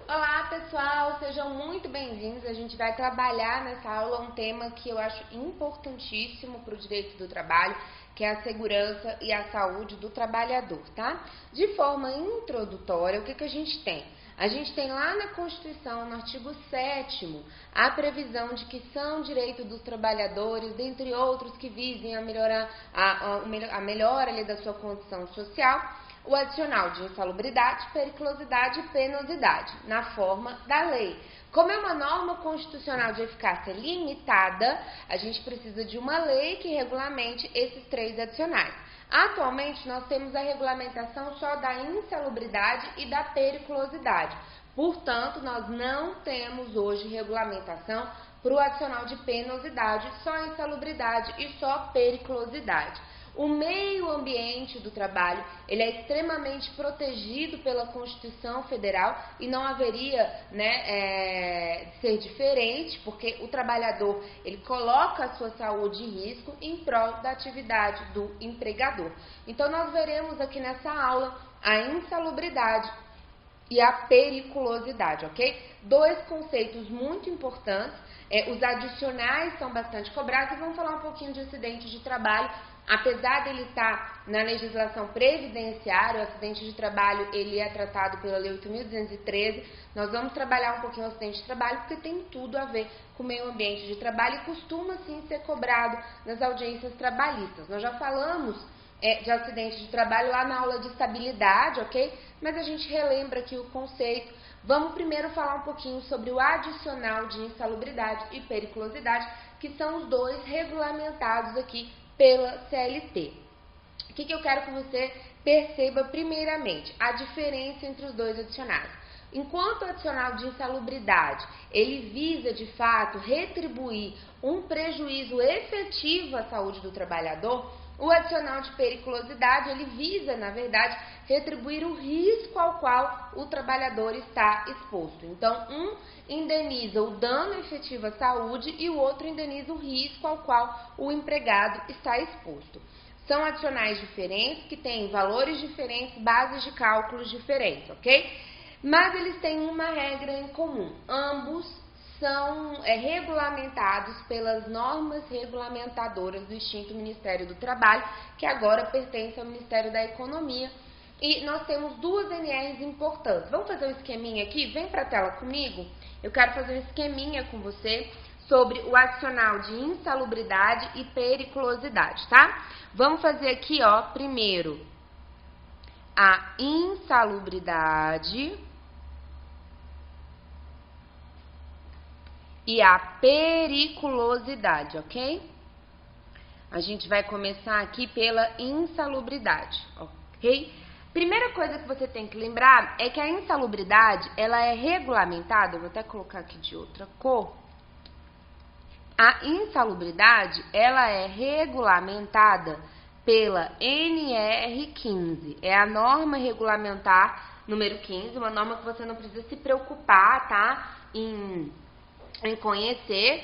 Olá pessoal, sejam muito bem-vindos. A gente vai trabalhar nessa aula um tema que eu acho importantíssimo para o direito do trabalho, que é a segurança e a saúde do trabalhador, tá? De forma introdutória, o que a gente tem? A gente tem lá na Constituição, no artigo 7º, a previsão de que são direitos dos trabalhadores, dentre outros que visem a melhorar a melhora ali da sua condição social, o adicional de insalubridade, periculosidade e penosidade, na forma da lei. Como é uma norma constitucional de eficácia limitada, a gente precisa de uma lei que regulamente esses três adicionais. Atualmente, nós temos a regulamentação só da insalubridade e da periculosidade. Portanto, nós não temos hoje regulamentação para o adicional de penosidade, só insalubridade e só periculosidade. O meio ambiente do trabalho, ele é extremamente protegido pela Constituição Federal e não haveria ser diferente, porque o trabalhador, ele coloca a sua saúde em risco em prol da atividade do empregador. Então, nós veremos aqui nessa aula a insalubridade e a periculosidade, ok? Dois conceitos muito importantes, os adicionais são bastante cobrados e vamos falar um pouquinho de acidente de trabalho. Apesar dele estar na legislação previdenciária, o acidente de trabalho ele é tratado pela Lei 8.213, nós vamos trabalhar um pouquinho o acidente de trabalho porque tem tudo a ver com o meio ambiente de trabalho e costuma sim ser cobrado nas audiências trabalhistas. Nós já falamos de acidente de trabalho lá na aula de estabilidade, ok? Mas a gente relembra aqui o conceito. Vamos primeiro falar um pouquinho sobre o adicional de insalubridade e periculosidade, que são os dois regulamentados aqui pela CLT. O que eu quero que você perceba primeiramente? A diferença entre os dois adicionais. Enquanto o adicional de insalubridade, ele visa de fato retribuir um prejuízo efetivo à saúde do trabalhador, o adicional de periculosidade, ele visa, na verdade, retribuir o risco ao qual o trabalhador está exposto. Então, um indeniza o dano efetivo à saúde e o outro indeniza o risco ao qual o empregado está exposto. São adicionais diferentes, que têm valores diferentes, bases de cálculos diferentes, ok? Mas eles têm uma regra em comum. Ambos são regulamentados pelas normas regulamentadoras do extinto Ministério do Trabalho, que agora pertence ao Ministério da Economia. E nós temos duas NRs importantes. Vamos fazer um esqueminha aqui? Vem para a tela comigo. Eu quero fazer um esqueminha com você sobre o adicional de insalubridade e periculosidade, tá? Vamos fazer aqui, ó, primeiro a insalubridade e a periculosidade, ok? A gente vai começar aqui pela insalubridade, ok? Primeira coisa que você tem que lembrar é que a insalubridade, ela é regulamentada, eu vou até colocar aqui de outra cor. A insalubridade, ela é regulamentada pela NR15, é a norma regulamentar número 15, uma norma que você não precisa se preocupar, tá? Em conhecer,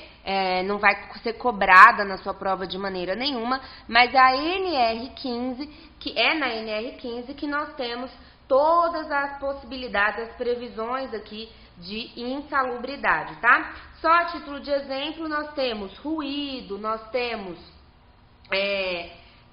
não vai ser cobrada na sua prova de maneira nenhuma, mas a NR15, que é na NR15 que nós temos todas as possibilidades, as previsões aqui de insalubridade, tá? Só a título de exemplo, nós temos ruído, nós temos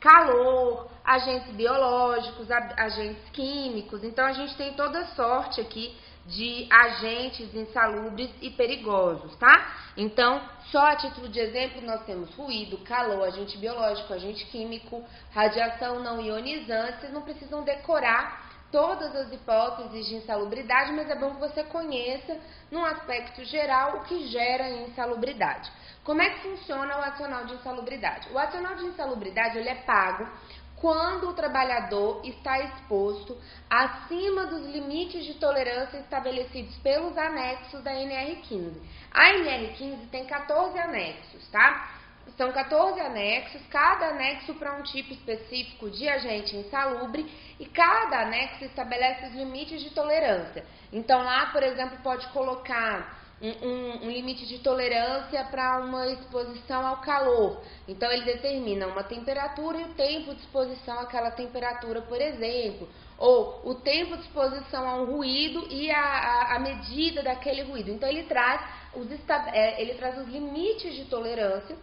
calor, agentes biológicos, agentes químicos, então a gente tem toda sorte aqui de agentes insalubres e perigosos, tá? Então, só a título de exemplo, nós temos ruído, calor, agente biológico, agente químico, radiação não ionizante. Vocês não precisam decorar todas as hipóteses de insalubridade, mas é bom que você conheça, num aspecto geral, o que gera insalubridade. Como é que funciona o adicional de insalubridade? O adicional de insalubridade, ele é pago quando o trabalhador está exposto acima dos limites de tolerância estabelecidos pelos anexos da NR15. A NR15 tem 14 anexos, tá? São 14 anexos, cada anexo para um tipo específico de agente insalubre e cada anexo estabelece os limites de tolerância. Então lá, por exemplo, pode colocar um limite de tolerância para uma exposição ao calor. Então, ele determina uma temperatura e o tempo de exposição àquela temperatura, por exemplo. Ou o tempo de exposição a um ruído e a medida daquele ruído. Então, ele traz os limites de tolerância,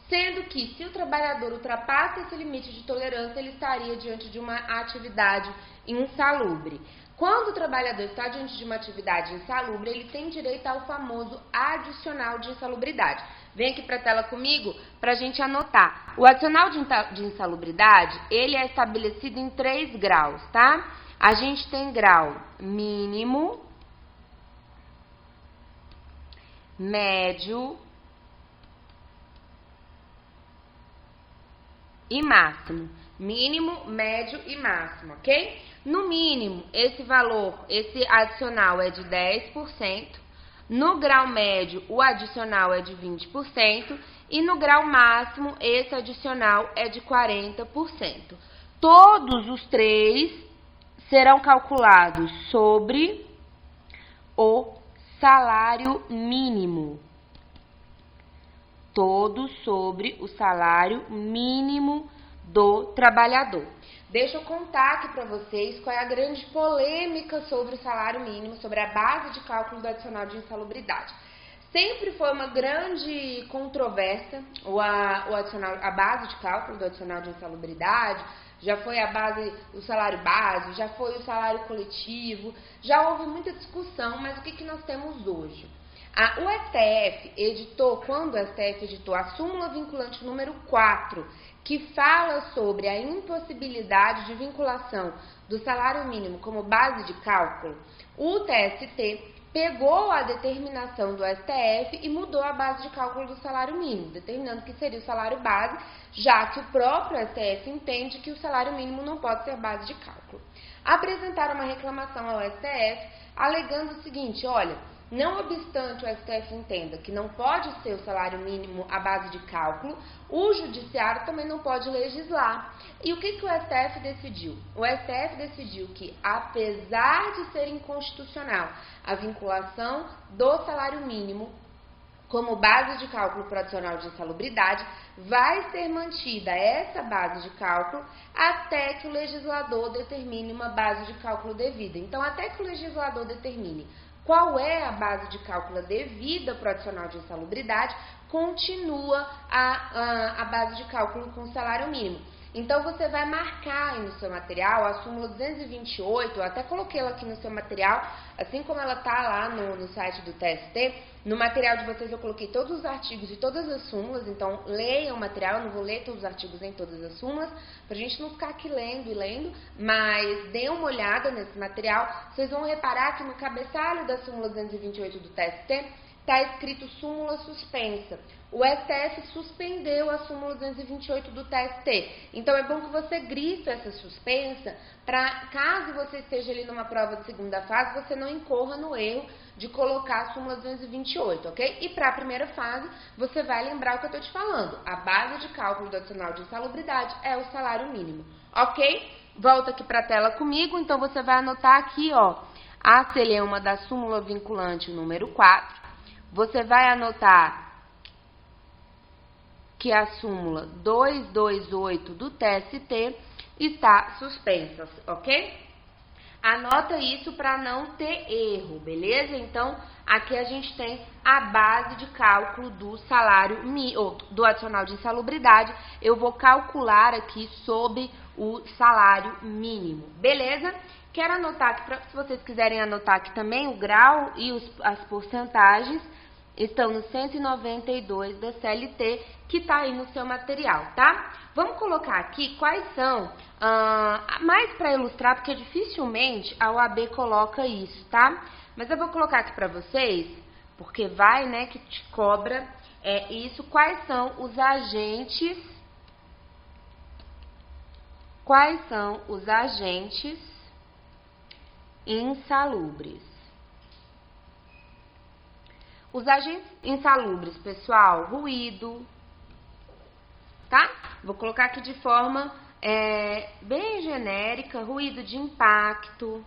sendo que se o trabalhador ultrapassa esse limite de tolerância, ele estaria diante de uma atividade insalubre. Quando o trabalhador está diante de uma atividade insalubre, ele tem direito ao famoso adicional de insalubridade. Vem aqui para a tela comigo para a gente anotar. O adicional de insalubridade, ele é estabelecido em 3 graus, tá? A gente tem grau mínimo, médio e máximo. Mínimo, médio e máximo, ok? No mínimo, esse valor, esse adicional é de 10%. No grau médio, o adicional é de 20%. E no grau máximo, esse adicional é de 40%. Todos os 3 serão calculados sobre o salário mínimo. Todos sobre o salário mínimo do trabalhador. Deixa eu contar aqui para vocês qual é a grande polêmica sobre o salário mínimo, sobre a base de cálculo do adicional de insalubridade. Sempre foi uma grande controvérsia a base de cálculo do adicional de insalubridade. Já foi a base, o salário base, já foi o salário coletivo, já houve muita discussão, mas o que nós temos hoje? O STF editou, quando o STF editou a súmula vinculante número 4, que fala sobre a impossibilidade de vinculação do salário mínimo como base de cálculo, o TST pegou a determinação do STF e mudou a base de cálculo do salário mínimo, determinando que seria o salário base, já que o próprio STF entende que o salário mínimo não pode ser base de cálculo. Apresentaram uma reclamação ao STF, alegando o seguinte: olha, não obstante o STF entenda que não pode ser o salário mínimo a base de cálculo, o judiciário também não pode legislar. E o que o STF decidiu? O STF decidiu que, apesar de ser inconstitucional a vinculação do salário mínimo como base de cálculo para o adicional de insalubridade, vai ser mantida essa base de cálculo até que o legislador determine uma base de cálculo devida. Então, até que o legislador determine qual é a base de cálculo devida para o adicional de insalubridade, continua a base de cálculo com salário mínimo. Então, você vai marcar aí no seu material a súmula 228, eu até coloquei ela aqui no seu material, assim como ela está lá no site do TST. No material de vocês eu coloquei todos os artigos e todas as súmulas, então leiam o material, eu não vou ler todos os artigos nem todas as súmulas, para a gente não ficar aqui lendo e lendo, mas dê uma olhada nesse material. Vocês vão reparar que no cabeçalho da súmula 228 do TST está escrito súmula suspensa. O STF suspendeu a súmula 228 do TST. Então, é bom que você grife essa suspensa para, caso você esteja ali numa prova de segunda fase, você não incorra no erro de colocar a súmula 228, ok? E para a primeira fase, você vai lembrar o que eu estou te falando. A base de cálculo do adicional de insalubridade é o salário mínimo, ok? Volta aqui para a tela comigo, então você vai anotar aqui, ó, a celeuma da súmula vinculante número 4. Você vai anotar que a súmula 228 do TST está suspensa, ok? Anota isso para não ter erro, beleza? Então, aqui a gente tem a base de cálculo do salário do adicional de insalubridade. Eu vou calcular aqui sobre o salário mínimo, beleza? Quero anotar aqui, se vocês quiserem anotar aqui também, o grau e as porcentagens estão no 192 da CLT, que está aí no seu material, tá? Vamos colocar aqui quais são, mais para ilustrar, porque dificilmente a OAB coloca isso, tá? Mas eu vou colocar aqui para vocês, porque vai, né, que te cobra isso. Quais são os agentes insalubres? Os agentes insalubres, pessoal, ruído, tá? Vou colocar aqui de forma bem genérica, ruído de impacto,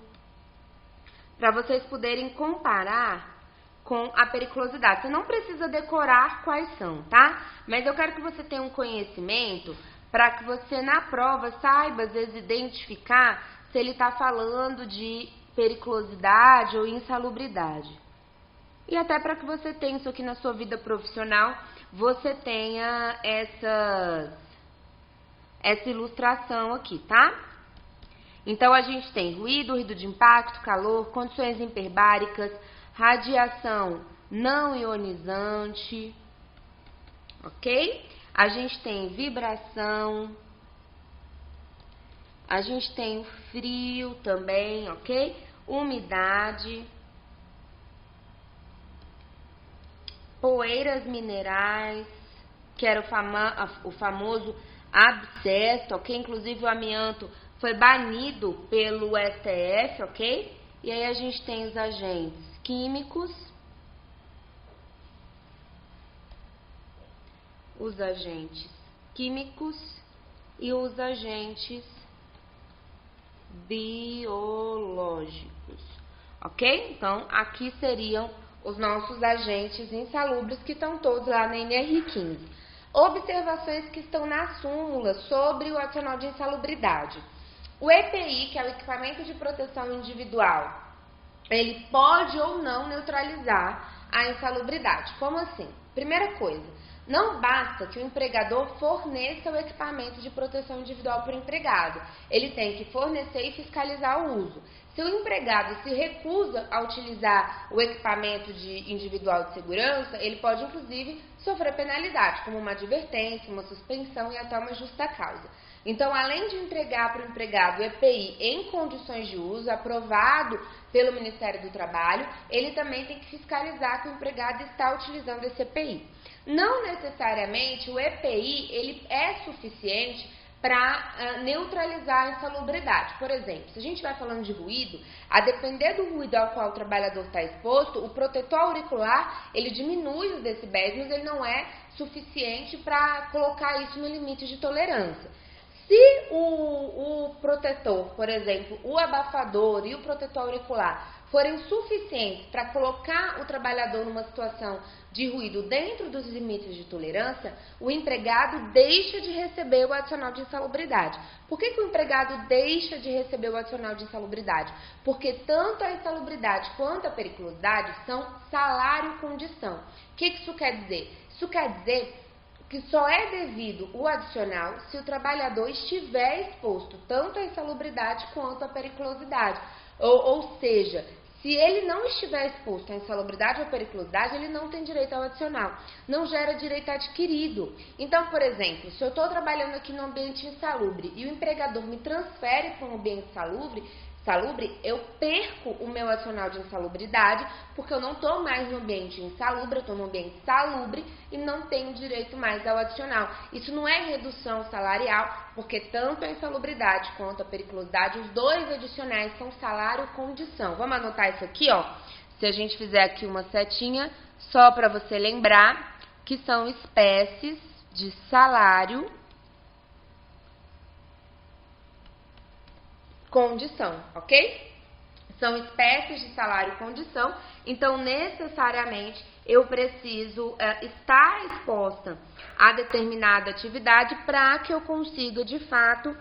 para vocês poderem comparar com a periculosidade. Você não precisa decorar quais são, tá? Mas eu quero que você tenha um conhecimento para que você na prova saiba, às vezes, identificar se ele está falando de periculosidade ou insalubridade. E até para que você tenha isso aqui na sua vida profissional, você tenha essa ilustração aqui, tá? Então, a gente tem ruído de impacto, calor, condições hiperbáricas, radiação não ionizante, ok? A gente tem vibração, a gente tem frio também, ok? Umidade, poeiras minerais, que era o famoso abscesso, ok? Inclusive o amianto foi banido pelo STF, ok? E aí a gente tem os agentes químicos, e os agentes biológicos, ok? Então, aqui seriam os nossos agentes insalubres que estão todos lá na NR15. Observações que estão na súmula sobre o adicional de insalubridade. O EPI, que é o equipamento de proteção individual, ele pode ou não neutralizar a insalubridade. Como assim? Primeira coisa, não basta que o empregador forneça o equipamento de proteção individual para o empregado. Ele tem que fornecer e fiscalizar o uso. Se o empregado se recusa a utilizar o equipamento individual de segurança, ele pode, inclusive, sofrer penalidade, como uma advertência, uma suspensão e até uma justa causa. Então, além de entregar para o empregado o EPI em condições de uso, aprovado pelo Ministério do Trabalho, ele também tem que fiscalizar que o empregado está utilizando esse EPI. Não necessariamente o EPI ele é suficiente para neutralizar a insalubridade. Por exemplo, se a gente vai falando de ruído, a depender do ruído ao qual o trabalhador está exposto, o protetor auricular, ele diminui os decibéis, mas ele não é suficiente para colocar isso no limite de tolerância. Se o protetor, por exemplo, o abafador e o protetor auricular forem suficientes para colocar o trabalhador numa situação de ruído dentro dos limites de tolerância, o empregado deixa de receber o adicional de insalubridade. Por que o empregado deixa de receber o adicional de insalubridade? Porque tanto a insalubridade quanto a periculosidade são salário-condição. O que isso quer dizer? Isso quer dizer que só é devido o adicional se o trabalhador estiver exposto tanto à insalubridade quanto à periculosidade. Ou seja, se ele não estiver exposto à insalubridade ou à periculosidade, ele não tem direito ao adicional. Não gera direito adquirido. Então, por exemplo, se eu estou trabalhando aqui no ambiente insalubre e o empregador me transfere para um ambiente salubre, eu perco o meu adicional de insalubridade, porque eu não estou mais no ambiente insalubre, eu estou no ambiente salubre e não tenho direito mais ao adicional. Isso não é redução salarial, porque tanto a insalubridade quanto a periculosidade, os dois adicionais são salário-condição. Vamos anotar isso aqui, ó. Se a gente fizer aqui uma setinha, só para você lembrar que são espécies de salário condição, ok? São espécies de salário-condição, então necessariamente eu preciso estar exposta a determinada atividade para que eu consiga, de fato,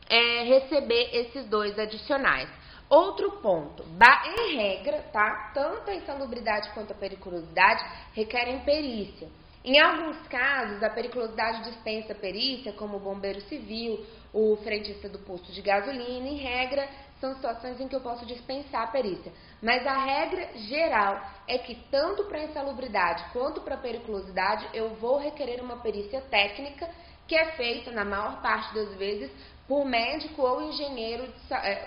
receber esses dois adicionais. Outro ponto, em regra, tá? Tanto a insalubridade quanto a periculosidade requerem perícia. Em alguns casos, a periculosidade dispensa perícia, como o bombeiro civil, o frentista do posto de gasolina. Em regra, são situações em que eu posso dispensar a perícia. Mas a regra geral é que tanto para a insalubridade quanto para a periculosidade, eu vou requerer uma perícia técnica, que é feita, na maior parte das vezes, por médico ou engenheiro,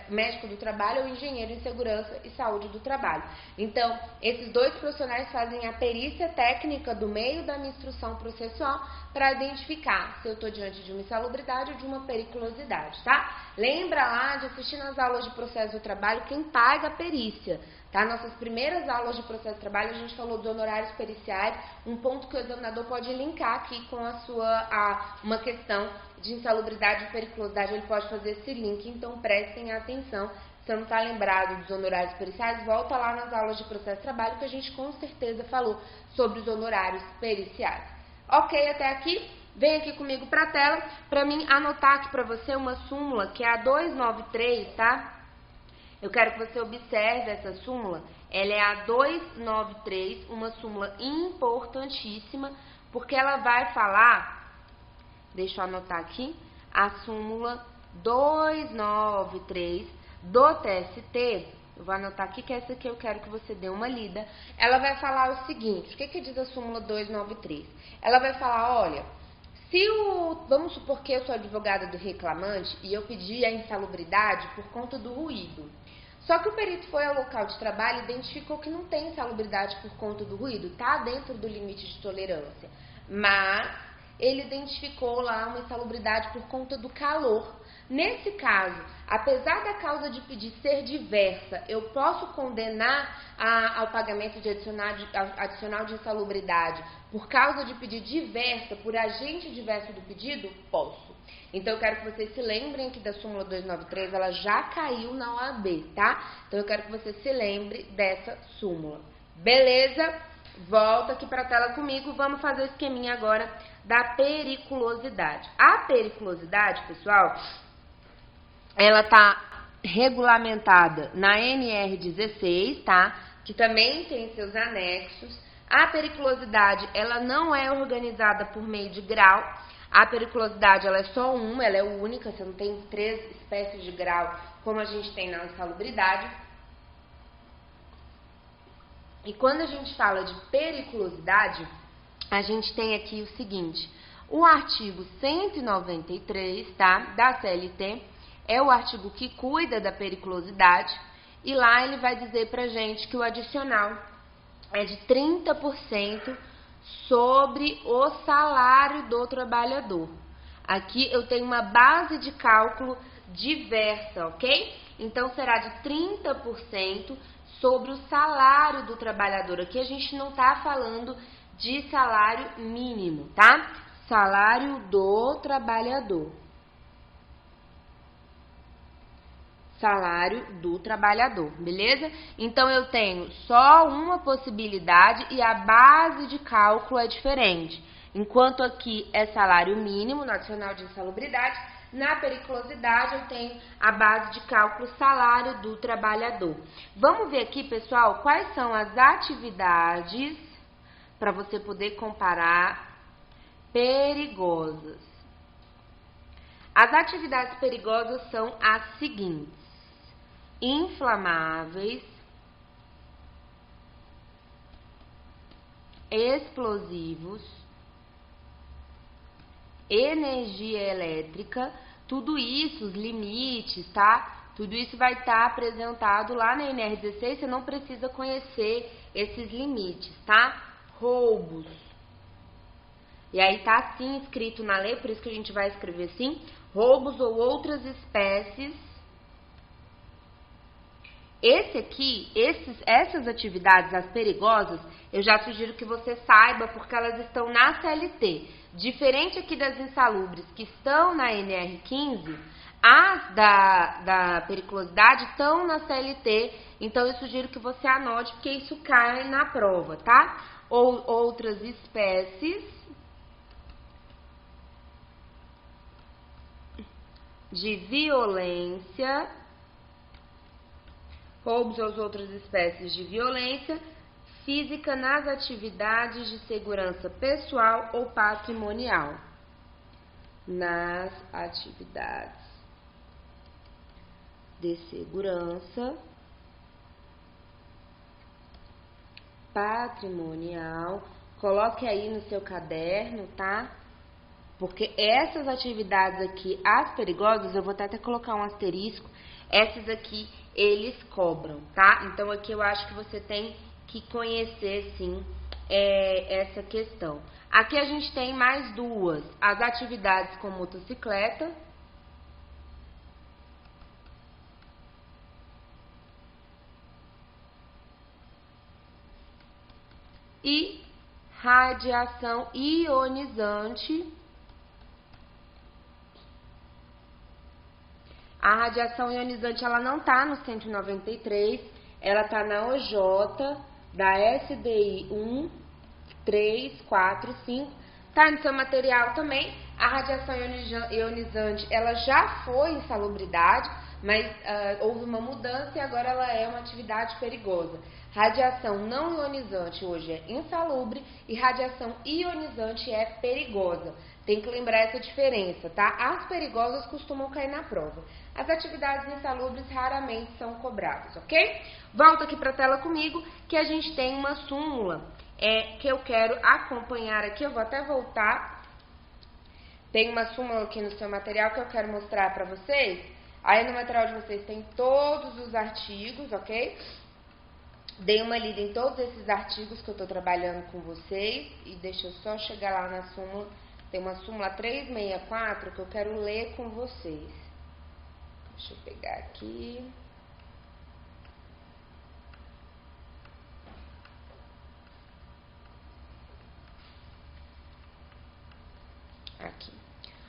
médico do trabalho ou engenheiro em segurança e saúde do trabalho. Então, esses dois profissionais fazem a perícia técnica do meio da minha instrução processual para identificar se eu estou diante de uma insalubridade ou de uma periculosidade, tá? Lembra lá de assistir nas aulas de processo do trabalho quem paga a perícia, tá? Nossas primeiras aulas de processo do trabalho a gente falou dos honorários periciais, um ponto que o examinador pode linkar aqui com uma questão de insalubridade e periculosidade, ele pode fazer esse link, então prestem atenção você não está lembrado dos honorários periciais, volta lá nas aulas de processo de trabalho que a gente com certeza falou sobre os honorários periciais. Ok, até aqui? Vem aqui comigo para a tela para mim anotar aqui para você uma súmula que é a 293, tá? Eu quero que você observe essa súmula. Ela é a 293, uma súmula importantíssima, porque ela vai falar, deixa eu anotar aqui, a súmula 293 do TST. Eu vou anotar aqui que essa aqui eu quero que você dê uma lida. Ela vai falar o seguinte, o que diz a súmula 293? Ela vai falar, olha, vamos supor que eu sou advogada do reclamante e eu pedi a insalubridade por conta do ruído. Só que o perito foi ao local de trabalho e identificou que não tem insalubridade por conta do ruído, está dentro do limite de tolerância. Mas ele identificou lá uma insalubridade por conta do calor. Nesse caso, apesar da causa de pedir ser diversa, eu posso condenar ao pagamento de adicional de insalubridade por causa de pedir diversa, por agente diverso do pedido? Posso. Então, eu quero que vocês se lembrem aqui da súmula 293, ela já caiu na OAB, tá? Então, eu quero que você se lembre dessa súmula. Beleza? Volta aqui para a tela comigo, vamos fazer o esqueminha agora da periculosidade. A periculosidade, pessoal, ela tá regulamentada na NR16, tá? Que também tem seus anexos. A periculosidade, ela não é organizada por meio de grau. A periculosidade, ela é só uma, ela é única, você não tem 3 espécies de grau como a gente tem na insalubridade. E quando a gente fala de periculosidade, a gente tem aqui o seguinte, o artigo 193, tá, da CLT, é o artigo que cuida da periculosidade, e lá ele vai dizer pra gente que o adicional é de 30% sobre o salário do trabalhador. Aqui eu tenho uma base de cálculo diversa, ok? Então, será de 30% sobre o salário do trabalhador. Aqui a gente não está falando de salário mínimo, tá? Salário do trabalhador. Salário do trabalhador, beleza? Então, eu tenho só uma possibilidade e a base de cálculo é diferente. Enquanto aqui é salário mínimo, no adicional de insalubridade, na periculosidade eu tenho a base de cálculo salário do trabalhador. Vamos ver aqui, pessoal, quais são as atividades para você poder comparar perigosas. As atividades perigosas são as seguintes: inflamáveis, explosivos, energia elétrica, tudo isso, os limites, tá? Tudo isso vai estar apresentado lá na NR16, você não precisa conhecer esses limites, tá? Roubos. E aí tá assim escrito na lei, por isso que a gente vai escrever assim, roubos ou outras espécies. Essas atividades, as perigosas, eu já sugiro que você saiba porque elas estão na CLT. Diferente aqui das insalubres que estão na NR15, as da periculosidade estão na CLT, então eu sugiro que você anote porque isso cai na prova, tá? Ou outras espécies de violência, roubos ou outras espécies de violência física nas atividades de segurança pessoal ou patrimonial. Nas atividades de segurança patrimonial. Coloque aí no seu caderno, tá? Porque essas atividades aqui, as perigosas, eu vou até colocar um asterisco, essas aqui eles cobram, tá? Então aqui eu acho que você tem que conhecer, sim, essa questão. Aqui a gente tem mais duas, as atividades com motocicleta e radiação ionizante. A radiação ionizante, ela não está no 193, ela está na OJ da SDI 1, 3, 4, 5. Está no seu material também. A radiação ionizante, ela já foi insalubridade, mas houve uma mudança e agora ela é uma atividade perigosa. Radiação não ionizante hoje é insalubre e radiação ionizante é perigosa. Tem que lembrar essa diferença, tá? As perigosas costumam cair na prova. As atividades insalubres raramente são cobradas, ok? Volta aqui para a tela comigo que a gente tem uma súmula que eu quero acompanhar aqui. Eu vou até voltar. Tem uma súmula aqui no seu material que eu quero mostrar para vocês. Aí no material de vocês tem todos os artigos, ok? Dei uma lida em todos esses artigos que eu estou trabalhando com vocês. E deixa eu só chegar lá na súmula. Tem uma súmula 364 que eu quero ler com vocês. Deixa eu pegar aqui. Aqui.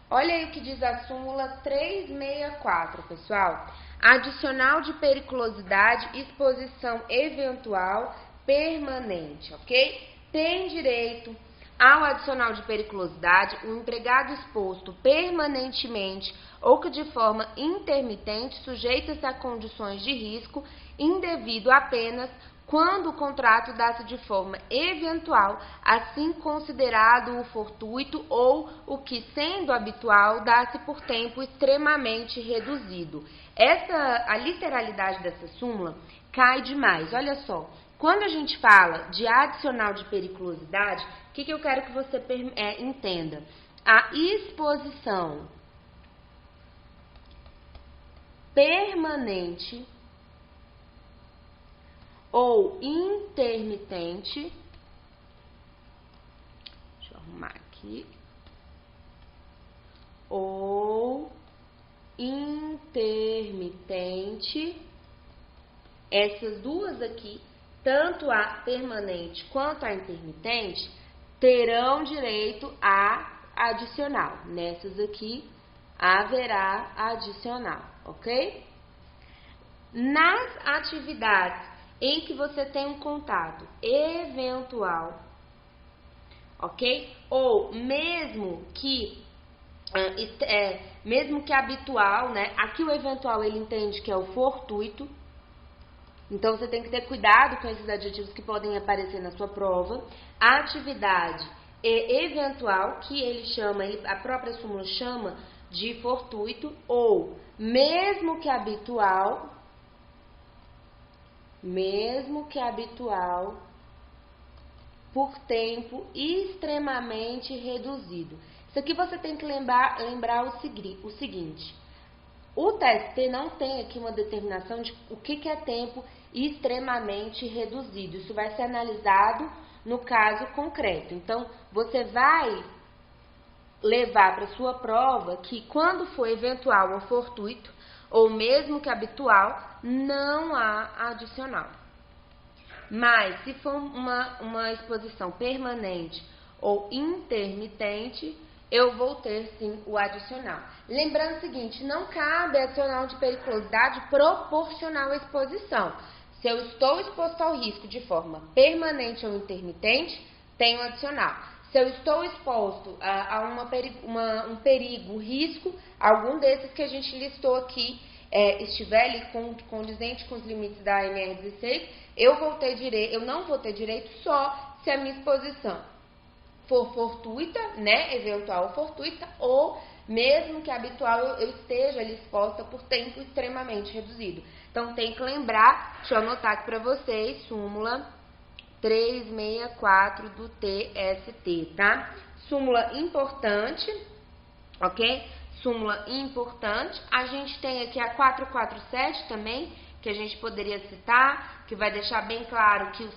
Olha aí o que diz a súmula 364, pessoal. Adicional de periculosidade, exposição eventual permanente, ok? Tem direito ao adicional de periculosidade o empregado exposto permanentemente ou que de forma intermitente sujeita-se a condições de risco indevido apenas quando o contrato dá-se de forma eventual, assim considerado o fortuito ou o que, sendo habitual, dá-se por tempo extremamente reduzido. A literalidade dessa súmula cai demais. Olha só, quando a gente fala de adicional de periculosidade, o que eu quero que você entenda? A exposição permanente ou intermitente, deixa eu arrumar aqui, ou intermitente, essas duas aqui, tanto a permanente quanto a intermitente, terão direito a adicional. Nessas aqui, haverá adicional, ok? Nas atividades em que você tem um contato eventual, ok? Ou mesmo que habitual, né? Aqui o eventual ele entende que é o fortuito. Então você tem que ter cuidado com esses adjetivos que podem aparecer na sua prova. A atividade eventual, que ele chama, a própria súmula chama de fortuito, ou mesmo que habitual, por tempo extremamente reduzido. Isso aqui você tem que lembrar o seguinte: o TST não tem aqui uma determinação de o que é tempo extremamente reduzido. Isso vai ser analisado no caso concreto. Então, você vai levar para sua prova que quando for eventual ou fortuito, ou mesmo que habitual, não há adicional. Mas, se for uma exposição permanente ou intermitente, eu vou ter sim o adicional. Lembrando o seguinte, não cabe adicional de periculosidade proporcional à exposição. Se eu estou exposto ao risco de forma permanente ou intermitente, tenho adicional. Se eu estou exposto a um perigo, risco, algum desses que a gente listou aqui, estiver ali condizente com os limites da NR16, eu não vou ter direito só se a minha exposição for fortuita, né, eventual ou fortuita, ou mesmo que habitual eu esteja ali exposta por tempo extremamente reduzido. Então tem que lembrar, deixa eu anotar aqui para vocês, súmula 364 do TST, tá? Súmula importante, ok? Súmula importante. A gente tem aqui a 447 também, que a gente poderia citar, que vai deixar bem claro que os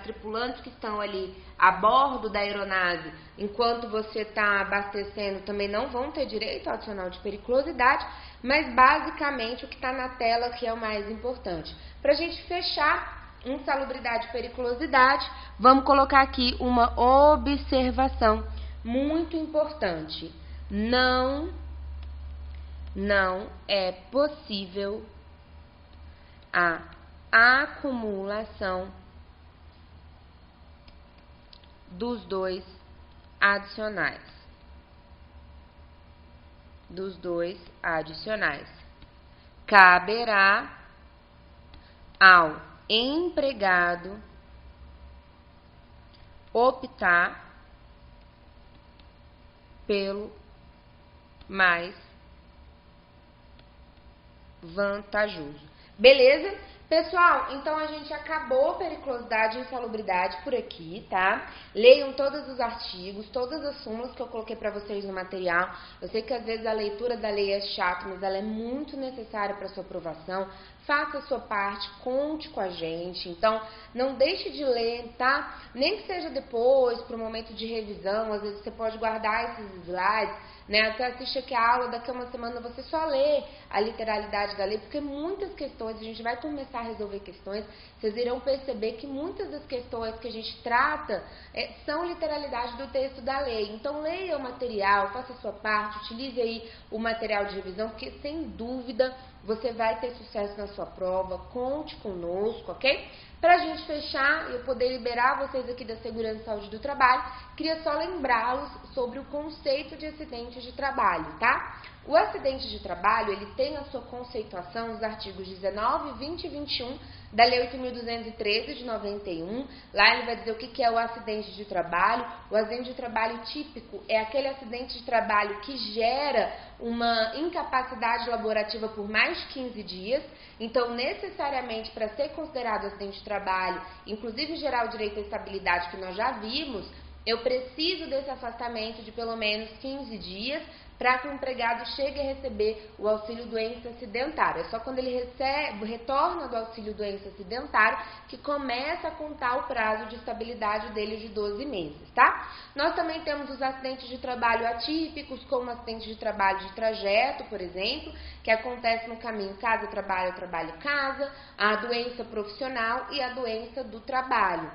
tripulantes que estão ali a bordo da aeronave, enquanto você está abastecendo, também não vão ter direito ao adicional de periculosidade, mas basicamente o que está na tela que é o mais importante. Para a gente fechar insalubridade e periculosidade, vamos colocar aqui uma observação muito importante. Não não é possível a acumulação dos dois adicionais. Caberá ao empregado optar pelo mais vantajoso. Beleza? Pessoal, então a gente acabou periculosidade e insalubridade por aqui, tá? Leiam todos os artigos, todas as súmulas que eu coloquei pra vocês no material. Eu sei que às vezes a leitura da lei é chata, mas ela é muito necessária para sua aprovação. Faça a sua parte, conte com a gente. Então, não deixe de ler, tá? Nem que seja depois, para o momento de revisão. Às vezes você pode guardar esses slides, né? Você assiste aqui a aula, daqui a uma semana você só lê a literalidade da lei, porque muitas questões, a gente vai começar a resolver questões, vocês irão perceber que muitas das questões que a gente trata são literalidade do texto da lei. Então, leia o material, faça a sua parte, utilize aí o material de revisão, porque sem dúvida você vai ter sucesso na sua prova, conte conosco, ok? Pra gente fechar e eu poder liberar vocês aqui da Segurança e Saúde do Trabalho, queria só lembrá-los sobre o conceito de acidente de trabalho, tá? O acidente de trabalho, ele tem a sua conceituação nos artigos 19, 20 e 21 da Lei 8.213 de 91. Lá ele vai dizer o que é o acidente de trabalho. O acidente de trabalho típico é aquele acidente de trabalho que gera uma incapacidade laborativa por mais de 15 dias. Então, necessariamente, para ser considerado acidente de trabalho, inclusive gerar o direito à estabilidade que nós já vimos, eu preciso desse afastamento de pelo menos 15 dias para que o empregado chegue a receber o auxílio doença acidentário. É só quando ele retorna do auxílio doença acidentário que começa a contar o prazo de estabilidade dele de 12 meses, tá? Nós também temos os acidentes de trabalho atípicos, como acidente de trabalho de trajeto, por exemplo, que acontece no caminho casa-trabalho, trabalho-casa, a doença profissional e a doença do trabalho.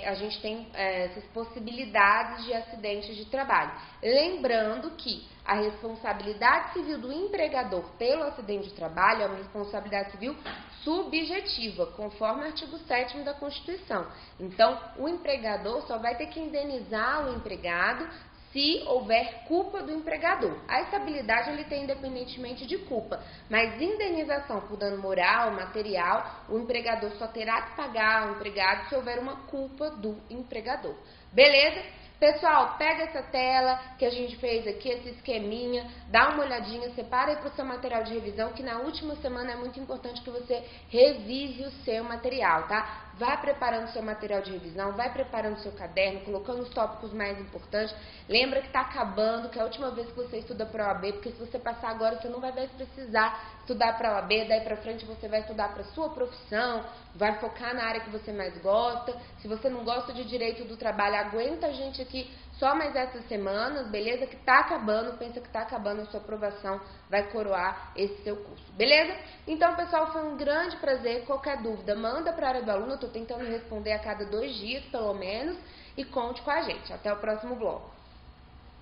A gente tem essas possibilidades de acidentes de trabalho. Lembrando que a responsabilidade civil do empregador pelo acidente de trabalho é uma responsabilidade civil subjetiva, conforme o artigo 7º da Constituição. Então, o empregador só vai ter que indenizar o empregado se houver culpa do empregador. A estabilidade ele tem independentemente de culpa, mas indenização por dano moral, material, o empregador só terá que pagar ao empregado se houver uma culpa do empregador. Beleza? Pessoal, pega essa tela que a gente fez aqui, esse esqueminha, dá uma olhadinha, separa aí para o seu material de revisão, que na última semana é muito importante que você revise o seu material, tá? Vai preparando o seu material de revisão, vai preparando o seu caderno, colocando os tópicos mais importantes. Lembra que está acabando, que é a última vez que você estuda para a OAB, porque se você passar agora, você não vai mais precisar estudar para a OAB, daí para frente você vai estudar para a sua profissão, vai focar na área que você mais gosta. Se você não gosta de direito do trabalho, aguenta a gente aqui só mais essas semanas, beleza? Que tá acabando, pensa que tá acabando, a sua aprovação vai coroar esse seu curso, beleza? Então, pessoal, foi um grande prazer. Qualquer dúvida, manda para a área do aluno, eu tô tentando responder a cada 2 dias, pelo menos, e conte com a gente. Até o próximo bloco.